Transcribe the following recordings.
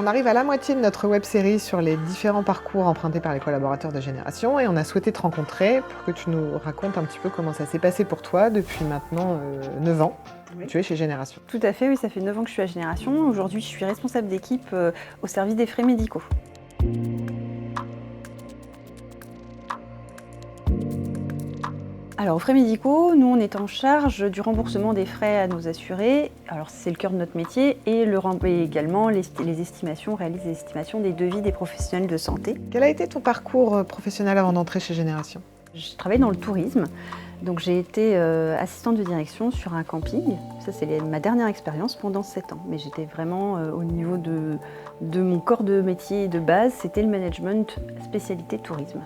On arrive à la moitié de notre web-série sur les différents parcours empruntés par les collaborateurs de Génération et on a souhaité te rencontrer pour que tu nous racontes un petit peu comment ça s'est passé pour toi depuis maintenant 9 ans. Oui. Tu es chez Génération. Tout à fait, oui, ça fait 9 ans que je suis à Génération. Aujourd'hui, je suis responsable d'équipe au service des frais médicaux. Alors, aux frais médicaux, nous, on est en charge du remboursement des frais à nos assurés. Alors, c'est le cœur de notre métier et également on réalise les estimations des devis des professionnels de santé. Quel a été ton parcours professionnel avant d'entrer chez Génération? Je travaille dans le tourisme, donc j'ai été assistante de direction sur un camping. Ça, c'est ma dernière expérience pendant 7 ans. Mais j'étais vraiment au niveau de mon corps de métier de base, c'était le management spécialité tourisme.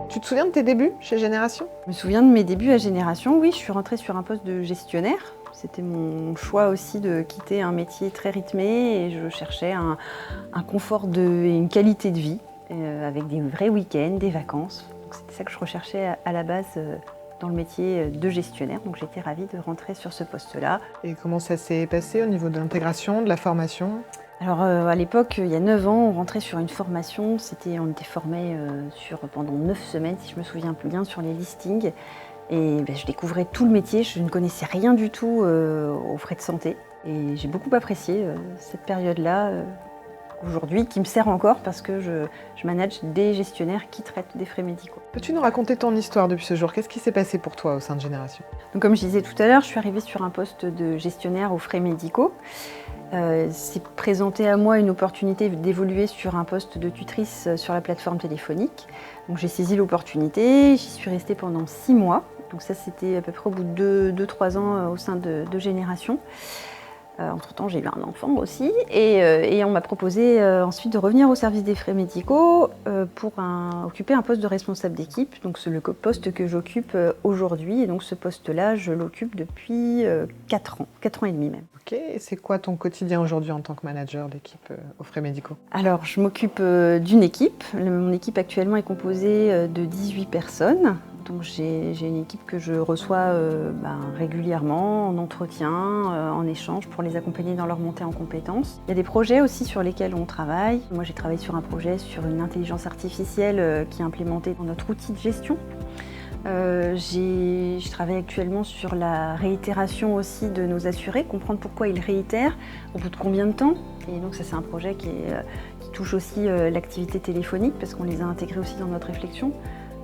Tu te souviens de tes débuts chez Génération? Je me souviens de mes débuts à Génération, oui, je suis rentrée sur un poste de gestionnaire. C'était mon choix aussi de quitter un métier très rythmé et je cherchais un confort et une qualité de vie avec des vrais week-ends, des vacances. C'était ça que je recherchais à la base dans le métier de gestionnaire. Donc j'étais ravie de rentrer sur ce poste-là. Et comment ça s'est passé au niveau de l'intégration, de la formation? Alors à l'époque, il y a 9 ans, on rentrait sur une formation. On était formés pendant 9 semaines, si je me souviens bien, sur les listings. Et je découvrais tout le métier, je ne connaissais rien du tout aux frais de santé. Et j'ai beaucoup apprécié cette période-là aujourd'hui, qui me sert encore parce que je manage des gestionnaires qui traitent des frais médicaux. Peux-tu nous raconter ton histoire depuis ce jour? Qu'est-ce qui s'est passé pour toi au sein de Génération? Donc, comme je disais tout à l'heure, je suis arrivée sur un poste de gestionnaire aux frais médicaux. C'est présenté à moi une opportunité d'évoluer sur un poste de tutrice sur la plateforme téléphonique. Donc j'ai saisi l'opportunité, j'y suis restée pendant 6 mois. Donc ça, c'était à peu près au bout de 2-3 ans au sein de Génération. Entre-temps, j'ai eu un enfant aussi et on m'a proposé ensuite de revenir au service des frais médicaux pour occuper un poste de responsable d'équipe. Donc c'est le poste que j'occupe aujourd'hui et donc ce poste-là, je l'occupe depuis 4 ans et demi même. Ok, et c'est quoi ton quotidien aujourd'hui en tant que manager d'équipe aux frais médicaux? Alors, je m'occupe d'une équipe. Mon équipe actuellement est composée de 18 personnes. Donc j'ai une équipe que je reçois régulièrement en entretien, en échange pour les accompagner dans leur montée en compétences. Il y a des projets aussi sur lesquels on travaille. Moi, j'ai travaillé sur un projet sur une intelligence artificielle qui est implémentée dans notre outil de gestion. Je travaille actuellement sur la réitération aussi de nos assurés, comprendre pourquoi ils réitèrent, au bout de combien de temps. Et donc ça, c'est un projet qui touche aussi l'activité téléphonique parce qu'on les a intégrés aussi dans notre réflexion.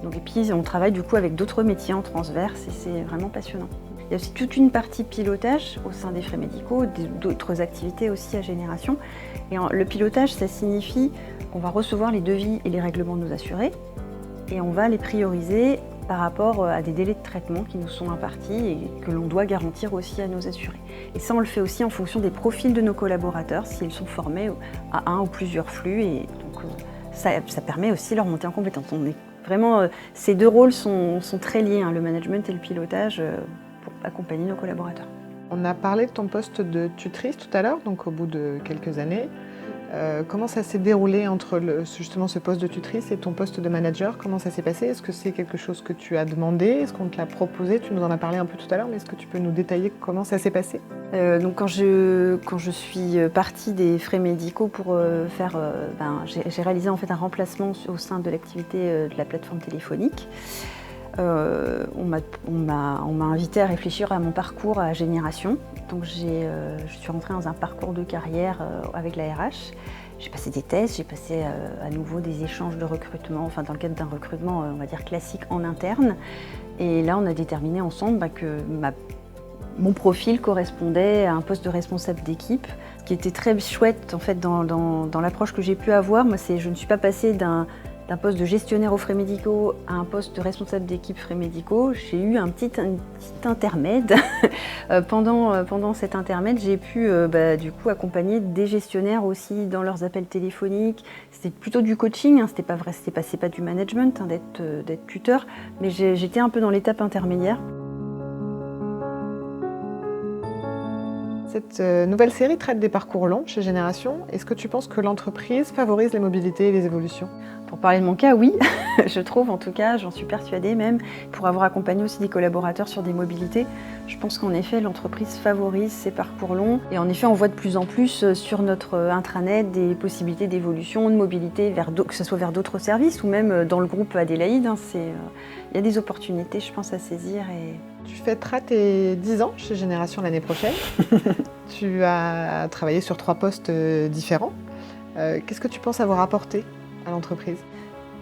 Et puis on travaille du coup avec d'autres métiers en transverse et c'est vraiment passionnant. Il y a aussi toute une partie pilotage au sein des frais médicaux, d'autres activités aussi à Génération. Et le pilotage, ça signifie qu'on va recevoir les devis et les règlements de nos assurés et on va les prioriser par rapport à des délais de traitement qui nous sont impartis et que l'on doit garantir aussi à nos assurés. Et ça, on le fait aussi en fonction des profils de nos collaborateurs, s'ils sont formés à un ou plusieurs flux. Et donc, ça permet aussi leur montée en compétence. Vraiment, ces deux rôles sont très liés, le management et le pilotage, pour accompagner nos collaborateurs. On a parlé de ton poste de tutrice tout à l'heure, donc au bout de quelques années. Comment ça s'est déroulé entre justement ce poste de tutrice et ton poste de manager? Comment ça s'est passé? Est-ce que c'est quelque chose que tu as demandé? Est-ce qu'on te l'a proposé? Tu nous en as parlé un peu tout à l'heure, mais est-ce que tu peux nous détailler comment ça s'est passé? Donc quand je suis partie des frais médicaux pour j'ai réalisé en fait un remplacement au sein de l'activité de la plateforme téléphonique. On m'a invité à réfléchir à mon parcours à Génération. Donc je suis rentrée dans un parcours de carrière avec la RH. J'ai passé des tests, j'ai passé à nouveau des échanges de recrutement, enfin dans le cadre d'un recrutement on va dire classique en interne. Et là on a déterminé ensemble que mon profil correspondait à un poste de responsable d'équipe, qui était très chouette en fait dans l'approche que j'ai pu avoir. Moi, je ne suis pas passée d'un poste de gestionnaire aux frais médicaux à un poste de responsable d'équipe frais médicaux. J'ai eu un petit intermède. Pendant cet intermède, j'ai pu du coup accompagner des gestionnaires aussi dans leurs appels téléphoniques. C'était plutôt du coaching, c'est pas du management d'être tuteur, mais j'étais un peu dans l'étape intermédiaire. Cette nouvelle série traite des parcours longs chez Génération. Est-ce que tu penses que l'entreprise favorise les mobilités et les évolutions? Pour parler de mon cas, oui, je trouve en tout cas, j'en suis persuadée même, pour avoir accompagné aussi des collaborateurs sur des mobilités, je pense qu'en effet l'entreprise favorise ces parcours longs et en effet on voit de plus en plus sur notre intranet des possibilités d'évolution, de mobilité, que ce soit vers d'autres services ou même dans le groupe Adélaïde. Il y a des opportunités je pense à saisir. Tu fêteras tes 10 ans chez Génération l'année prochaine. Tu as travaillé sur 3 postes différents. Qu'est-ce que tu penses avoir apporté à l'entreprise?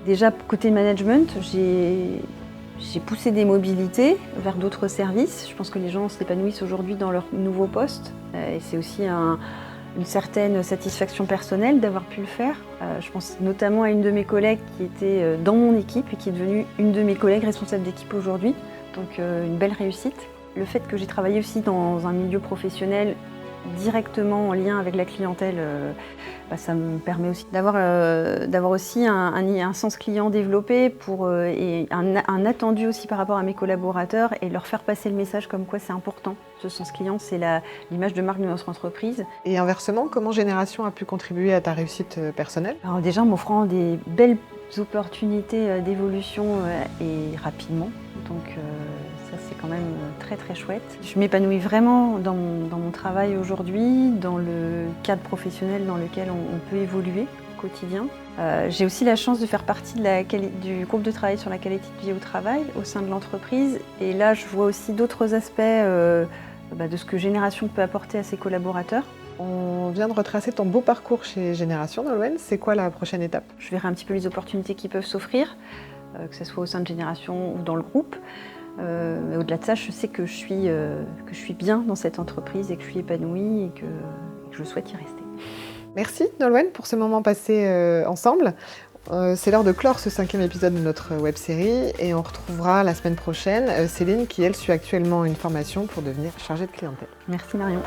Déjà, côté management, j'ai poussé des mobilités vers d'autres services. Je pense que les gens s'épanouissent aujourd'hui dans leur nouveau poste. Et c'est aussi une certaine satisfaction personnelle d'avoir pu le faire. Je pense notamment à une de mes collègues qui était dans mon équipe et qui est devenue une de mes collègues responsables d'équipe aujourd'hui. Donc une belle réussite. Le fait que j'ai travaillé aussi dans un milieu professionnel directement en lien avec la clientèle, ça me permet aussi d'avoir aussi un sens client développé et un attendu aussi par rapport à mes collaborateurs et leur faire passer le message comme quoi c'est important. Ce sens client, c'est l'image de marque de notre entreprise. Et inversement, comment Génération a pu contribuer à ta réussite personnelle? Alors déjà en m'offrant des belles opportunités d'évolution et rapidement. Donc ça c'est quand même très très chouette. Je m'épanouis vraiment dans mon travail aujourd'hui, dans le cadre professionnel dans lequel on peut évoluer au quotidien. J'ai aussi la chance de faire partie du groupe de travail sur la qualité de vie au travail au sein de l'entreprise. Et là je vois aussi d'autres aspects de ce que Génération peut apporter à ses collaborateurs. On vient de retracer ton beau parcours chez Génération, Nolwenn. C'est quoi la prochaine étape? Je verrai un petit peu les opportunités qui peuvent s'offrir, que ce soit au sein de Génération ou dans le groupe. Mais au-delà de ça, je sais que je suis bien dans cette entreprise et que je suis épanouie et que je souhaite y rester. Merci Nolwenn pour ce moment passé ensemble. C'est l'heure de clore ce 5e épisode de notre web-série et on retrouvera la semaine prochaine Céline qui, elle, suit actuellement une formation pour devenir chargée de clientèle. Merci Marion.